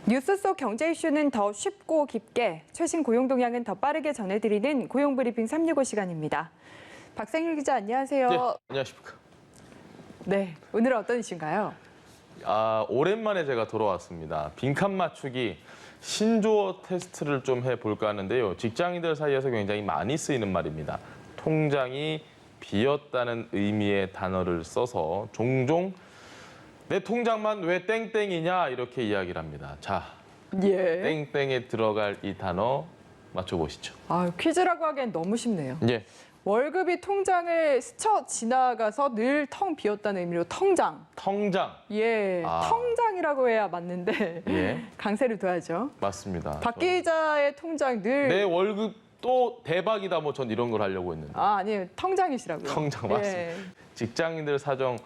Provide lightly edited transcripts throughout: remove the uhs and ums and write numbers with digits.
뉴스 속 경제 이슈는 더 쉽고 깊게, 최신 고용 동향은 더 빠르게 전해드리는 고용브리핑 365 시간입니다. 박상일 기자, 안녕하세요. 네, 안녕하십니까. 네, 오늘은 어떤 이슈인가요? 오랜만에 제가 돌아왔습니다. 빈칸 맞추기 신조어 테스트를 좀 해볼까 하는데요. 직장인들 사이에서 굉장히 많이 쓰이는 말입니다. 통장이 비었다는 의미의 단어를 써서 종종 내 통장만 왜 땡땡이냐 이렇게 이야기를 합니다. 자, 예. 땡땡에 들어갈 이 단어 맞춰보시죠. 퀴즈라고 하기엔 너무 쉽네요. 예, 월급이 통장을 스쳐 지나가서 늘 텅 비었다는 의미로 텅장. 통장. 예, 텅장이라고 해야 맞는데 예, 강세를 둬야죠. 맞습니다. 박 기자의 통장 늘... 내 월급 또 대박이다 뭐 전 이런 걸 하려고 했는데. 아니에요. 텅장이시라고요. 통장 맞습니다. 예. 직장인들 사정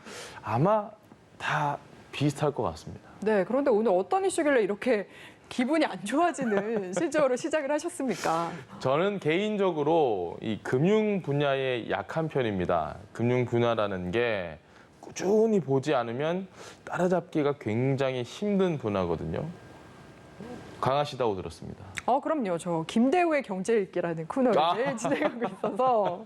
아마 다 비슷할 것 같습니다. 네, 그런데 오늘 어떤 이슈길래 이렇게 기분이 안 좋아지는 실적으로 시작을 하셨습니까? 저는 개인적으로 이 금융 분야에 약한 편입니다. 금융 분야라는 게 꾸준히 보지 않으면 따라잡기가 굉장히 힘든 분야거든요. 강하시다고 들었습니다. 그럼요. 저 김대우의 경제 읽기라는 코너를 진행하고 있어서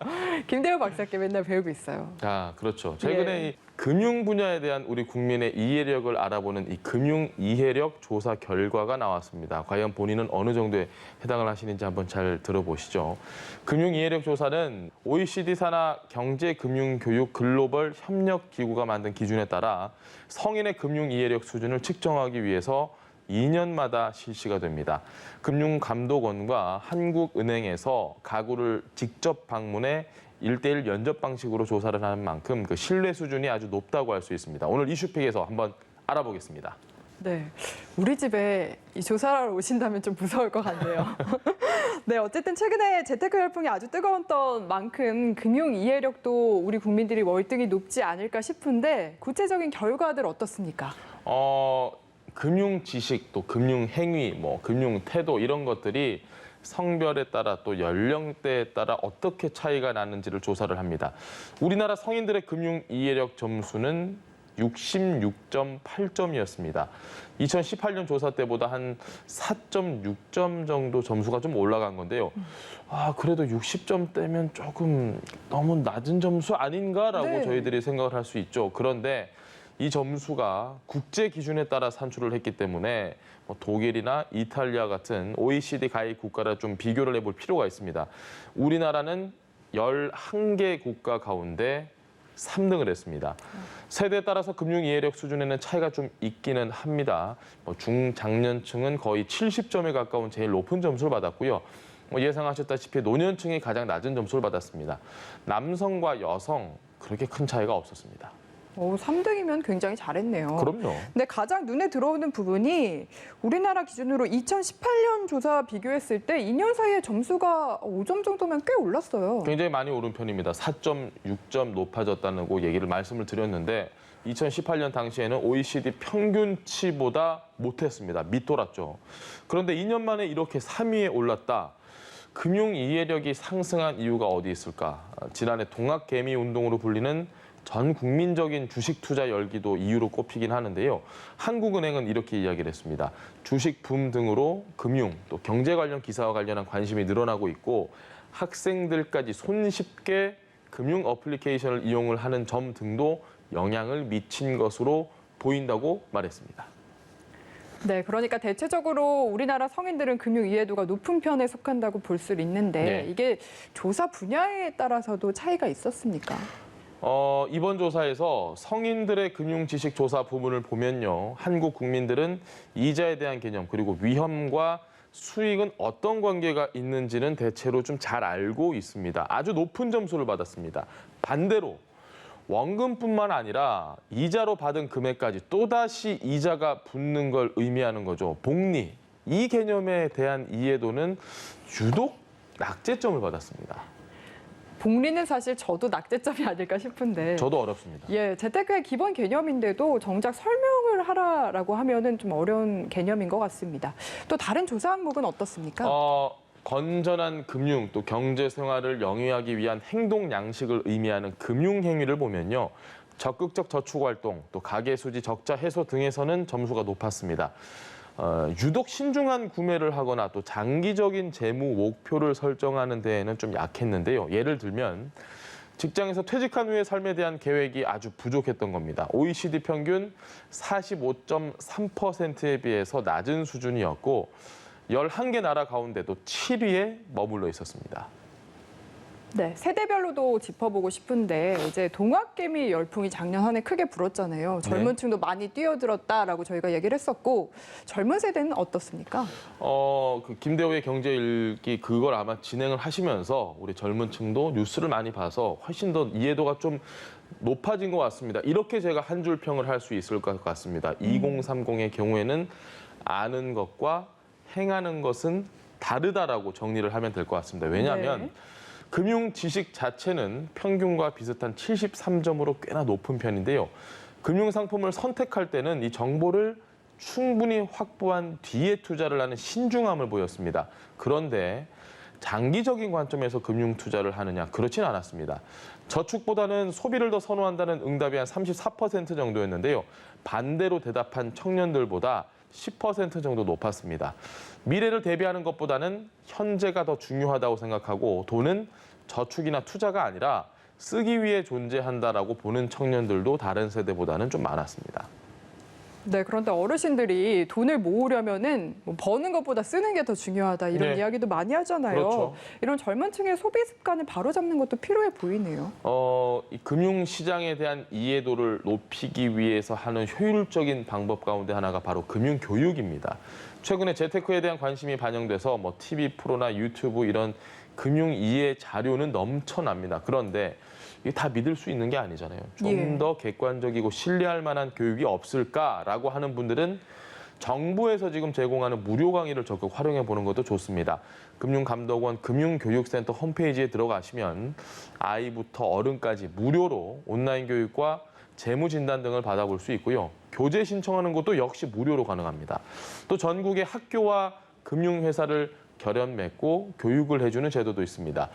김대우 박사께 맨날 배우고 있어요. 그렇죠. 최근에 이 금융 분야에 대한 우리 국민의 이해력을 알아보는 이 금융 이해력 조사 결과가 나왔습니다. 과연 본인은 어느 정도에 해당을 하시는지 한번 잘 들어보시죠. 금융 이해력 조사는 OECD 산하 경제금융교육 글로벌 협력기구가 만든 기준에 따라 성인의 금융 이해력 수준을 측정하기 위해서 2년마다 실시가 됩니다. 금융감독원과 한국은행에서 가구를 직접 방문해 1:1 면접 방식으로 조사를 하는 만큼 그 신뢰 수준이 아주 높다고 할 수 있습니다. 오늘 이슈픽에서 한번 알아보겠습니다. 네, 우리 집에 이 조사하러 오신다면 좀 무서울 것 같네요. 네, 어쨌든 최근에 재테크 열풍이 아주 뜨거웠던 만큼 금융 이해력도 우리 국민들이 월등히 높지 않을까 싶은데 구체적인 결과들 어떻습니까? 금융 지식, 또 금융 행위, 금융 태도 이런 것들이 성별에 따라 또 연령대에 따라 어떻게 차이가 나는지를 조사를 합니다. 우리나라 성인들의 금융 이해력 점수는 66.8점이었습니다. 2018년 조사 때보다 한 4.6점 정도 점수가 좀 올라간 건데요. 그래도 60점대면 조금 너무 낮은 점수 아닌가라고 저희들이 생각을 할 수 있죠. 그런데 이 점수가 국제 기준에 따라 산출을 했기 때문에 독일이나 이탈리아 같은 OECD 가입 국가를 좀 비교를 해볼 필요가 있습니다. 우리나라는 11개 국가 가운데 3등을 했습니다. 세대에 따라서 금융 이해력 수준에는 차이가 좀 있기는 합니다. 중장년층은 거의 70점에 가까운 제일 높은 점수를 받았고요. 예상하셨다시피 노년층이 가장 낮은 점수를 받았습니다. 남성과 여성 그렇게 큰 차이가 없었습니다. 3등이면 굉장히 잘했네요. 그럼요. 근데 가장 눈에 들어오는 부분이 우리나라 기준으로 2018년 조사 비교했을 때 2년 사이에 점수가 5점 정도면 꽤 올랐어요. 굉장히 많이 오른 편입니다. 4.6점 높아졌다고 말씀을 드렸는데 2018년 당시에는 OECD 평균치보다 못했습니다. 밑돌았죠. 그런데 2년 만에 이렇게 3위에 올랐다. 금융 이해력이 상승한 이유가 어디 있을까? 지난해 동학개미 운동으로 불리는 전 국민적인 주식 투자 열기도 이유로 꼽히긴 하는데요. 한국은행은 이렇게 이야기를 했습니다. 주식 붐 등으로 금융, 또 경제 관련 기사와 관련한 관심이 늘어나고 있고 학생들까지 손쉽게 금융 어플리케이션을 이용을 하는 점 등도 영향을 미친 것으로 보인다고 말했습니다. 네, 그러니까 대체적으로 우리나라 성인들은 금융 이해도가 높은 편에 속한다고 볼 수 있는데 이게 조사 분야에 따라서도 차이가 있었습니까? 이번 조사에서 성인들의 금융 지식 조사 부분을 보면요. 한국 국민들은 이자에 대한 개념 그리고 위험과 수익은 어떤 관계가 있는지는 대체로 좀 잘 알고 있습니다. 아주 높은 점수를 받았습니다. 반대로 원금뿐만 아니라 이자로 받은 금액까지 또다시 이자가 붙는 걸 의미하는 거죠. 복리. 이 개념에 대한 이해도는 유독 낙제점을 받았습니다. 복리는 사실 저도 낙제점이 아닐까 싶은데. 저도 어렵습니다. 예, 재테크의 기본 개념인데도 정작 설명을 하라라고 하면은 좀 어려운 개념인 것 같습니다. 또 다른 조사 항목은 어떻습니까? 건전한 금융, 또 경제 생활을 영위하기 위한 행동 양식을 의미하는 금융 행위를 보면요. 적극적 저축 활동, 또 가계 수지 적자 해소 등에서는 점수가 높았습니다. 유독 신중한 구매를 하거나 또 장기적인 재무 목표를 설정하는 데에는 좀 약했는데요. 예를 들면 직장에서 퇴직한 후의 삶에 대한 계획이 아주 부족했던 겁니다. OECD 평균 45.3%에 비해서 낮은 수준이었고 11개 나라 가운데도 7위에 머물러 있었습니다. 네, 세대별로도 짚어보고 싶은데 이제 동학개미 열풍이 작년 한 해 크게 불었잖아요. 젊은 층도 많이 뛰어들었다라고 저희가 얘기를 했었고 젊은 세대는 어떻습니까? 그 김대호의 경제일기 그걸 아마 진행을 하시면서 우리 젊은 층도 뉴스를 많이 봐서 훨씬 더 이해도가 좀 높아진 것 같습니다. 이렇게 제가 한 줄 평을 할 수 있을 것 같습니다. 2030의 경우에는 아는 것과 행하는 것은 다르다라고 정리를 하면 될 것 같습니다. 왜냐하면 네. 금융 지식 자체는 평균과 비슷한 73점으로 꽤나 높은 편인데요. 금융 상품을 선택할 때는 이 정보를 충분히 확보한 뒤에 투자를 하는 신중함을 보였습니다. 그런데 장기적인 관점에서 금융 투자를 하느냐? 그렇진 않았습니다. 저축보다는 소비를 더 선호한다는 응답이 한 34% 정도였는데요. 반대로 대답한 청년들보다 10% 정도 높았습니다. 미래를 대비하는 것보다는 현재가 더 중요하다고 생각하고 돈은 저축이나 투자가 아니라 쓰기 위해 존재한다라고 보는 청년들도 다른 세대보다는 좀 많았습니다. 네, 그런데 어르신들이 돈을 모으려면은 뭐 버는 것보다 쓰는 게 더 중요하다 이런 네. 이야기도 많이 하잖아요. 그렇죠. 이런 젊은 층의 소비 습관을 바로잡는 것도 필요해 보이네요. 이 금융 시장에 대한 이해도를 높이기 위해서 하는 효율적인 방법 가운데 하나가 바로 금융 교육입니다. 최근에 재테크에 대한 관심이 반영돼서 뭐 TV 프로나 유튜브 이런 금융 이해 자료는 넘쳐납니다. 그런데 이게 다 믿을 수 있는 게 아니잖아요. 좀 더 객관적이고 신뢰할 만한 교육이 없을까라고 하는 분들은 정부에서 지금 제공하는 무료 강의를 적극 활용해 보는 것도 좋습니다. 금융감독원 금융교육센터 홈페이지에 들어가시면 아이부터 어른까지 무료로 온라인 교육과 재무진단 등을 받아볼 수 있고요. 교재 신청하는 것도 역시 무료로 가능합니다. 또 전국의 학교와 금융회사를 결연 맺고 교육을 해주는 제도도 있습니다.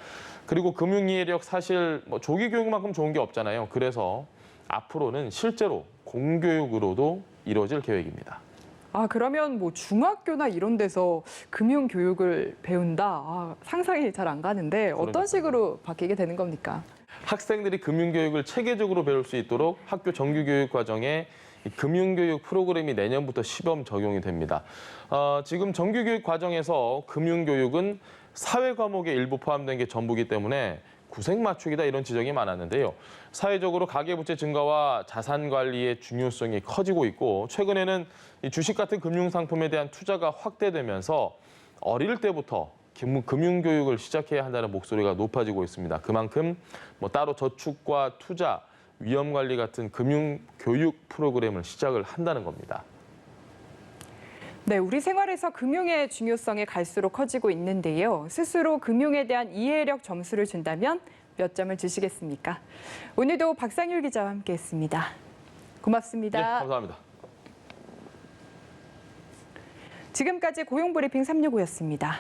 그리고 금융이해력 사실 뭐 조기 교육만큼 좋은 게 없잖아요. 그래서 앞으로는 실제로 공교육으로도 이루어질 계획입니다. 아, 그러면 뭐 중학교나 이런 데서 금융 교육을 배운다. 상상이 잘 안 가는데 어떤 그러니까요. 식으로 바뀌게 되는 겁니까? 학생들이 금융교육을 체계적으로 배울 수 있도록 학교 정규교육 과정에 이 금융교육 프로그램이 내년부터 시범 적용이 됩니다. 지금 정규교육 과정에서 금융교육은 사회 과목의 일부 포함된 게 전부기 때문에 구색 맞추기다 이런 지적이 많았는데요. 사회적으로 가계부채 증가와 자산 관리의 중요성이 커지고 있고 최근에는 이 주식 같은 금융상품에 대한 투자가 확대되면서 어릴 때부터 금융교육을 시작해야 한다는 목소리가 높아지고 있습니다. 그만큼 뭐 따로 저축과 투자, 위험관리 같은 금융교육 프로그램을 시작을 한다는 겁니다. 네, 우리 생활에서 금융의 중요성이 갈수록 커지고 있는데요. 스스로 금융에 대한 이해력 점수를 준다면 몇 점을 주시겠습니까? 오늘도 박상률 기자와 함께했습니다. 고맙습니다. 네, 감사합니다. 지금까지 고용브리핑 365였습니다.